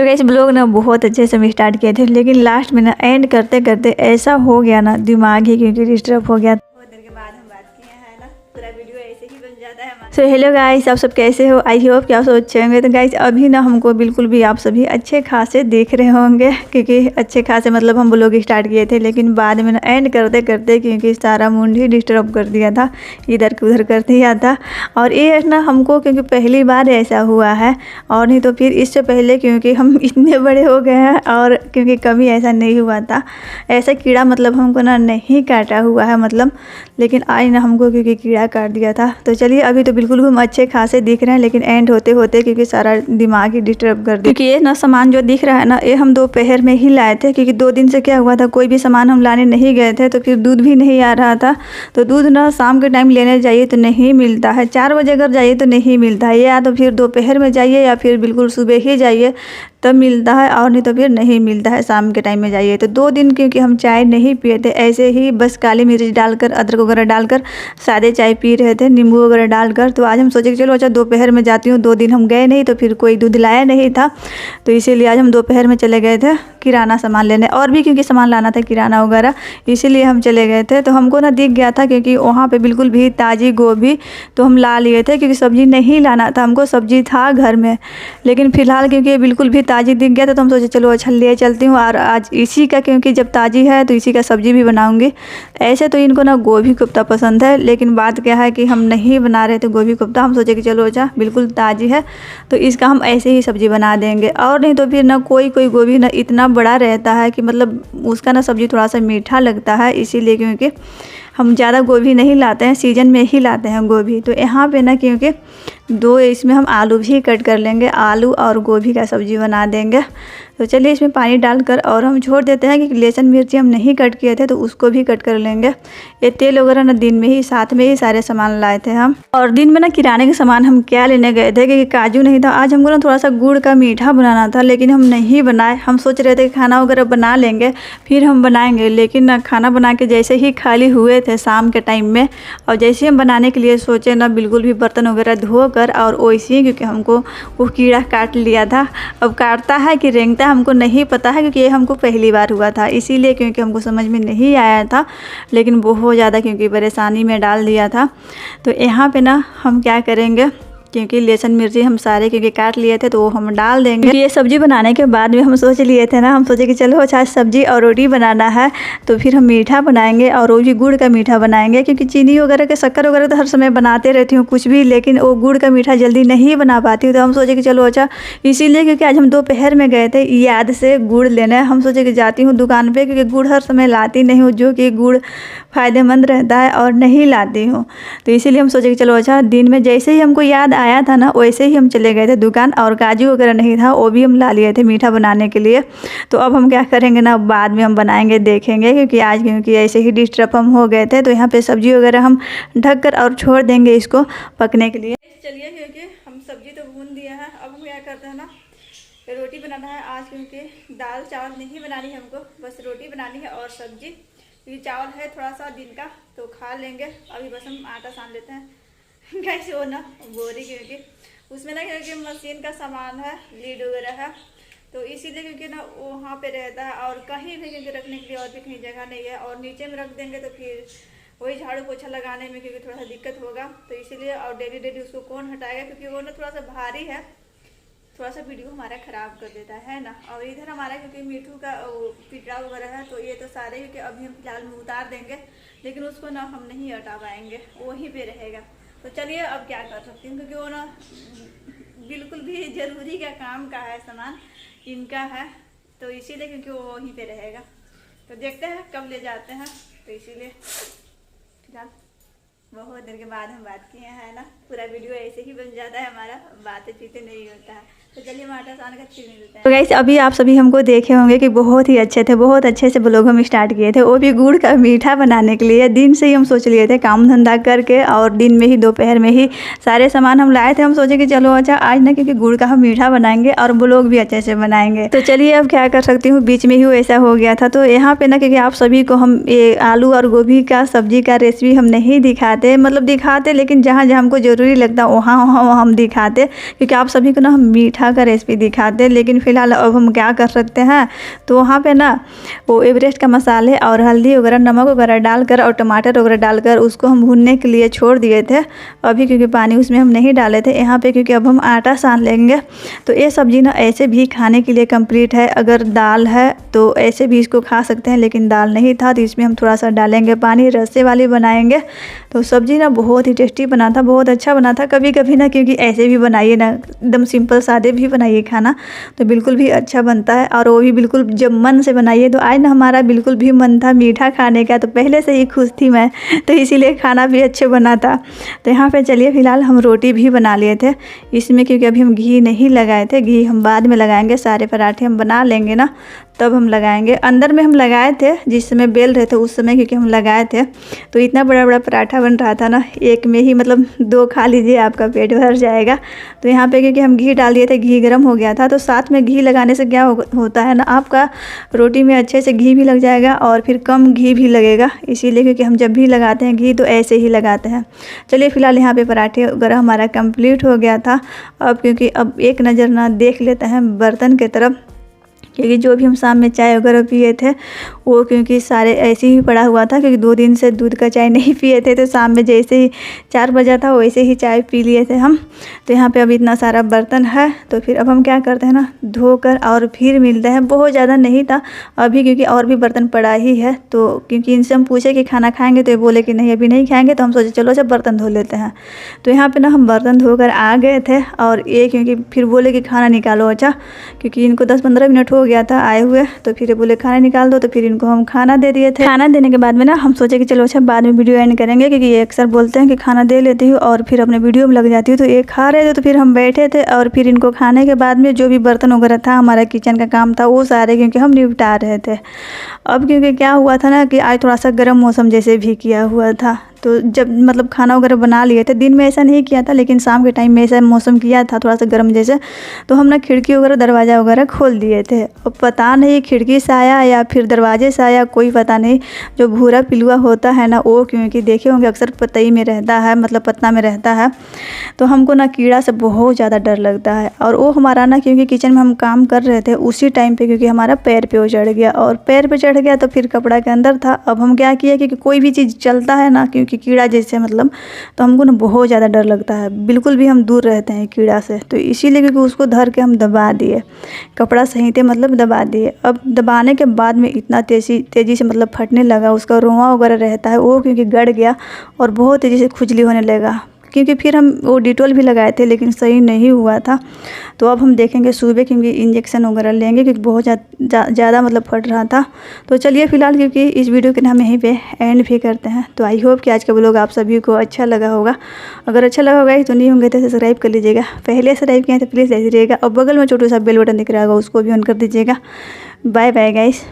तो guys blog ना बहुत अच्छे से हम स्टार्ट किए थे, लेकिन लास्ट में ना एंड करते करते ऐसा हो गया ना, दिमाग ही क्योंकि डिस्टर्ब हो गया। बहुत देर के बाद हम बात किए हैं ना, पूरा वीडियो ऐसे ही बन जाता है हमारा। सो हेलो गाइस, आप सब कैसे हो? आई होप क्या सब अच्छे होंगे। तो गाइस अभी ना हमको बिल्कुल भी आप सभी अच्छे खासे देख रहे होंगे, क्योंकि अच्छे खासे मतलब हम ब्लॉग स्टार्ट किए थे, लेकिन बाद में ना एंड करते करते क्योंकि सारा मूड ही डिस्टर्ब कर दिया था, इधर के उधर कर दिया था। और ये ना हमको क्योंकि पहली बार ऐसा हुआ है, और नहीं तो फिर इससे पहले क्योंकि हम इतने बड़े हो गए हैं और क्योंकि कभी ऐसा नहीं हुआ था, ऐसा कीड़ा मतलब हमको ना नहीं काटा हुआ है मतलब, लेकिन आज ना हमको क्योंकि कीड़ा काट दिया था। तो चलिए अभी तो बिल्कुल हम अच्छे खासे दिख रहे हैं, लेकिन एंड होते होते क्योंकि सारा दिमाग ही डिस्टर्ब कर दिया। क्योंकि ये ना सामान जो दिख रहा है ना, ये हम दोपहर में ही लाए थे, क्योंकि 2 दिन से क्या हुआ था, कोई भी सामान हम लाने नहीं गए थे, तो फिर दूध भी नहीं आ रहा था। तो दूध ना शाम के टाइम लेने जाइए तो नहीं मिलता है, 4 बजे अगर जाइए तो नहीं मिलता है, या तो फिर दोपहर में जाइए या फिर बिल्कुल सुबह ही जाइए तब मिलता है, और नहीं तो फिर नहीं मिलता है, शाम के टाइम में जाइए। तो 2 दिन क्योंकि हम चाय नहीं पिए थे, ऐसे ही बस काली मिर्च डालकर अदरक वगैरह डालकर सादे चाय पी रहे थे, नींबू वगैरह डालकर। तो आज हम सोचे कि चलो अच्छा दोपहर में जाती हूँ, 2 दिन हम गए नहीं तो फिर कोई दूध लाया नहीं था, तो इसीलिए आज हम दोपहर में चले गए थे किराना सामान लेने, और भी क्योंकि सामान लाना था किराना वगैरह, इसीलिए हम चले गए थे। तो हमको ना दिख गया था क्योंकि वहाँ पे बिल्कुल भी ताज़ी गोभी तो हम ला लिए थे, क्योंकि सब्ज़ी नहीं लाना था हमको, सब्ज़ी था घर में, लेकिन फ़िलहाल क्योंकि बिल्कुल भी ताज़ी दिख गया था तो हम सोचे चलो अच्छा ले चलती हूँ। और आज इसी का क्योंकि जब ताज़ी है तो इसी का सब्ज़ी भी बनाऊँगी। ऐसे तो इनको ना गोभी कोफ्ता पसंद है, लेकिन बात क्या है कि हम नहीं बना रहे थे गोभी कोफ्ता, हम सोचे कि चलो अच्छा बिल्कुल ताज़ी है तो इसका हम ऐसे ही सब्ज़ी बना देंगे। और नहीं तो फिर ना कोई कोई गोभी ना इतना बड़ा रहता है कि मतलब उसका ना सब्ज़ी थोड़ा सा मीठा लगता है, इसीलिए क्योंकि हम ज़्यादा गोभी नहीं लाते हैं, सीजन में ही लाते हैं गोभी। तो यहाँ पे ना क्योंकि 2 इसमें हम आलू भी कट कर लेंगे, आलू और गोभी का सब्ज़ी बना देंगे। तो चलिए इसमें पानी डालकर और हम छोड़ देते हैं, क्योंकि लहसुन मिर्ची हम नहीं कट किए थे तो उसको भी कट कर लेंगे। ये तेल वगैरह ना दिन में ही साथ में ही सारे सामान लाए थे हम। और दिन में ना किराने के सामान हम क्या लेने गए थे, क्योंकि काजू नहीं था। आज हमको ना थोड़ा सा गुड़ का मीठा बनाना था, लेकिन हम नहीं बनाए। हम सोच रहे थे कि खाना वगैरह बना लेंगे फिर हम बनाएंगे, लेकिन ना खाना बना के जैसे ही खाली हुए थे शाम के टाइम में, और जैसे हम बनाने के लिए सोचे ना बिल्कुल भी बर्तन वगैरह धोकर, और वैसे ही क्योंकि हमको वो कीड़ा काट लिया था। अब काटता है कि रेंगता है हमको नहीं पता है, क्योंकि ये हमको पहली बार हुआ था, इसीलिए क्योंकि हमको समझ में नहीं आया था, लेकिन बहुत ज़्यादा क्योंकि परेशानी में डाल दिया था। तो यहाँ पे ना हम क्या करेंगे, क्योंकि लहसुन मिर्ची हम सारे क्योंकि काट लिए थे तो वो हम डाल देंगे। ये सब्ज़ी बनाने के बाद में हम सोच लिए थे ना, हम सोचे कि चलो अच्छा सब्ज़ी और रोटी बनाना है तो फिर हम मीठा बनाएंगे, और वो भी गुड़ का मीठा बनाएंगे, क्योंकि चीनी वगैरह के शक्कर वगैरह तो हर समय बनाते रहती हूँ कुछ भी, लेकिन वो गुड़ का मीठा जल्दी नहीं बना पाती हूँ। तो हम सोचे कि चलो अच्छा, इसीलिए क्योंकि आज हम दोपहर में गए थे याद से गुड़ लेने, हम सोचे कि जाती हूँ दुकान पर, क्योंकि गुड़ हर समय लाती नहीं हूँ, जो कि गुड़ फ़ायदेमंद रहता है और नहीं लाती हूँ। तो इसीलिए हम सोचे कि चलो अच्छा, दिन में जैसे ही हमको याद आया था ना वैसे ही हम चले गए थे दुकान, और काजू वगैरह नहीं था वो भी हम ला लिए थे मीठा बनाने के लिए। तो अब हम क्या करेंगे ना, बाद में हम बनाएंगे देखेंगे, क्योंकि आज क्योंकि ऐसे ही डिस्टर्ब हम हो गए थे। तो यहाँ पे सब्ज़ी वगैरह हम ढक कर और छोड़ देंगे इसको पकने के लिए। चलिए क्योंकि हम सब्ज़ी तो भून दिया है, अब हम क्या करते हैं ना, रोटी बनाना है आज, क्योंकि दाल चावल नहीं बनानी है हमको, बस रोटी बनानी है और सब्जी। क्योंकि चावल है थोड़ा सा दिन का तो खा लेंगे, अभी बस हम आटा सान लेते हैं। कैसे हो ना बोरी, क्योंकि उसमें ना क्योंकि मशीन का सामान है, लीड वगैरह है, तो इसीलिए क्योंकि ना वहाँ पे रहता है, और कहीं भी क्योंकि रखने के लिए और भी कहीं जगह नहीं है, और नीचे में रख देंगे तो फिर वही झाड़ू पोछा लगाने में क्योंकि थोड़ा सा दिक्कत होगा। तो इसीलिए और डेली डेली उसको कौन हटाएगा, क्योंकि वो ना थोड़ा सा भारी है, थोड़ा सा वीडियो हमारा ख़राब कर देता है ना। और इधर हमारा क्योंकि मीठू का पिटरा वगैरह है, तो ये तो सारे क्योंकि अभी हम फिलहाल में उतार देंगे, लेकिन उसको ना हम नहीं हटा पाएंगे, वहीं पे रहेगा। तो चलिए अब क्या कर सकती हूँ, क्योंकि वो ना बिल्कुल भी ज़रूरी का काम का है, सामान इनका है, तो इसीलिए क्योंकि वो वहीं पे रहेगा। तो देखते हैं कब ले जाते हैं, तो इसीलिए फिलहाल बहुत देर के बाद हम बात किए हैं ना, पूरा वीडियो ऐसे ही बन जाता है हमारा, बातें चीतें नहीं होता है। तो चलिए हम आटा सान कर फिर मिलते हैं। तो गाइस अभी आप सभी हमको देखे होंगे कि बहुत ही अच्छे थे, बहुत अच्छे से ब्लॉग हम स्टार्ट किए थे, वो भी गुड़ का मीठा बनाने के लिए। दिन से ही हम सोच लिए थे काम धंधा करके, और दिन में ही दोपहर में ही सारे सामान हम लाए थे। हम सोचे कि चलो अच्छा आज ना क्योंकि गुड़ का हम मीठा बनाएंगे और ब्लॉग भी अच्छे से बनाएंगे। तो चलिए अब क्या कर सकती हूँ, बीच में ही ऐसा हो गया था। तो यहाँ पे ना क्योंकि आप सभी को हम ये आलू और गोभी का सब्जी का रेसिपी हम नहीं दिखाते, मतलब दिखाते लेकिन जहाँ जहाँ हमको ज़रूरी लगता वहाँ वहाँ हम दिखाते, क्योंकि आप सभी को ना हम मीठा मीठा का रेसिपी दिखाते, लेकिन फ़िलहाल अब हम क्या कर सकते हैं, तो वहाँ पे ना वो एवरेस्ट का मसाले और हल्दी वगैरह, नमक वगैरह डालकर और टमाटर वगैरह डालकर उसको हम भूनने के लिए छोड़ दिए थे अभी, क्योंकि पानी उसमें हम नहीं डाले थे यहाँ पे, क्योंकि अब हम आटा सान लेंगे। तो ये सब्ज़ी ना ऐसे भी खाने के लिए कंप्लीट है। अगर दाल है तो ऐसे भी इसको खा सकते हैं, लेकिन दाल नहीं था तो इसमें हम थोड़ा सा डालेंगे पानी, रस्से वाली बनाएंगे। तो सब्ज़ी ना बहुत ही टेस्टी बना था, बहुत अच्छा बना था। कभी कभी ना क्योंकि ऐसे भी बनाइए ना, एकदम सिंपल सादे भी बनाइए खाना तो बिल्कुल भी अच्छा बनता है, और वो भी बिल्कुल जब मन से बनाइए। तो आज ना हमारा बिल्कुल भी मन था मीठा खाने का, तो पहले से ही खुश थी मैं, तो इसीलिए खाना भी अच्छे बना था। तो यहाँ पे चलिए फ़िलहाल हम रोटी भी बना लिए थे इसमें, क्योंकि अभी हम घी नहीं लगाए थे, घी हम बाद में लगाएंगे। सारे पराठे हम बना लेंगे ना तब हम लगाएंगे। अंदर में हम लगाए थे जिस समय बेल रहे थे उस समय, क्योंकि हम लगाए थे। तो इतना बड़ा बड़ा पराठा बन रहा था ना, एक में ही मतलब 2 खा लीजिए आपका पेट भर जाएगा। तो यहाँ पे क्योंकि हम घी डाल दिए थे, घी गर्म हो गया था, तो साथ में घी लगाने से क्या होता है ना, आपका रोटी में अच्छे से घी भी लग जाएगा और फिर कम घी भी लगेगा। इसीलिए क्योंकि हम जब भी लगाते हैं घी तो ऐसे ही लगाते हैं। चलिए फ़िलहाल यहाँ पे पराठे वगैरह हमारा कंप्लीट हो गया था। अब क्योंकि अब एक नज़र ना देख लेते हैं बर्तन की तरफ, क्योंकि जो भी हम शाम में चाय वगैरह पिए थे वो क्योंकि सारे ऐसे ही पड़ा हुआ था, क्योंकि 2 दिन से दूध का चाय नहीं पिए थे। तो शाम में जैसे ही 4 बजा था वैसे ही चाय पी लिए थे हम। तो यहाँ पे अब इतना सारा बर्तन है, तो फिर अब हम क्या करते हैं ना, धोकर और फिर मिलते हैं। बहुत ज़्यादा नहीं था अभी, क्योंकि और भी बर्तन पड़ा ही है। तो क्योंकि इनसे हम पूछे कि खाना खाएँगे, तो ये बोले कि नहीं अभी नहीं खाएँगे। तो हम सोचे चलो अच्छा बर्तन धो लेते हैं। तो यहाँ पर ना हम बर्तन धोकर आ गए थे, और ये क्योंकि फिर बोले कि खाना निकालो। अच्छा, क्योंकि इनको 10-15 मिनट हो गया था आए हुए, तो फिर बोले खाना निकाल दो। तो फिर इनको हम खाना दे दिए थे। खाना देने के बाद में ना हम सोचे कि चलो अच्छा बाद में वीडियो एंड करेंगे, क्योंकि ये अक्सर बोलते हैं कि खाना दे लेती हूँ और फिर अपने वीडियो में लग जाती हूँ। तो ये खा रहे थे, तो फिर हम बैठे थे, और फिर इनको खाने के बाद में जो भी बर्तन वगैरह था, हमारा किचन का काम था, वो सारे क्योंकि हम निपटा रहे थे। अब क्योंकि क्या हुआ था ना कि आज थोड़ा सा गर्म मौसम जैसे भी किया हुआ था, तो जब मतलब खाना वगैरह बना लिए थे, दिन में ऐसा नहीं किया था, लेकिन शाम के टाइम में ऐसा मौसम किया था थोड़ा सा गर्म जैसे। तो हम ना खिड़की वगैरह दरवाज़ा वगैरह खोल दिए थे। अब पता नहीं खिड़की से आया या फिर दरवाजे से आया, कोई पता नहीं। जो भूरा पिलुआ होता है ना, वो क्योंकि देखे होंगे अक्सर पतई में रहता है, मतलब पत्ता में रहता है। तो हमको ना कीड़ा से बहुत ज़्यादा डर लगता है। और वो हमारा ना क्योंकि किचन में हम काम कर रहे थे उसी टाइम पर, क्योंकि हमारा पैर पे वो चढ़ गया, और पैर पे चढ़ गया तो फिर कपड़ा के अंदर था। अब हम क्या किए, क्योंकि कोई भी चीज़ चलता है ना क्योंकि कीड़ा जैसे मतलब, तो हमको ना बहुत ज़्यादा डर लगता है। बिल्कुल भी हम दूर रहते हैं कीड़ा से। तो इसीलिए क्योंकि उसको धर के हम दबा दिए, कपड़ा सही थे मतलब दबा दिए। अब दबाने के बाद में इतना तेज़ी से मतलब फटने लगा, उसका रोंवा वगैरह रहता है वो क्योंकि गड़ गया और बहुत तेज़ी से खुजली होने लगा। क्योंकि फिर हम वो डिटॉल भी लगाए थे लेकिन सही नहीं हुआ था। तो अब हम देखेंगे सुबह, क्योंकि इंजेक्शन वगैरह लेंगे, क्योंकि बहुत ज़्यादा मतलब फट रहा था। तो चलिए फ़िलहाल क्योंकि इस वीडियो के हम यहीं पे एंड भी करते हैं। तो आई होप कि आज का व्लॉग आप सभी को अच्छा लगा होगा। अगर अच्छा लगा होगा तो नहीं होंगे तो सब्सक्राइब कर लीजिएगा। पहले सब्सक्राइब किए तो प्लीज़ ले लीजिएगा, और बगल में छोटा सा बेल बटन दिख रहा होगा उसको भी ऑन कर दीजिएगा। Bye bye guys.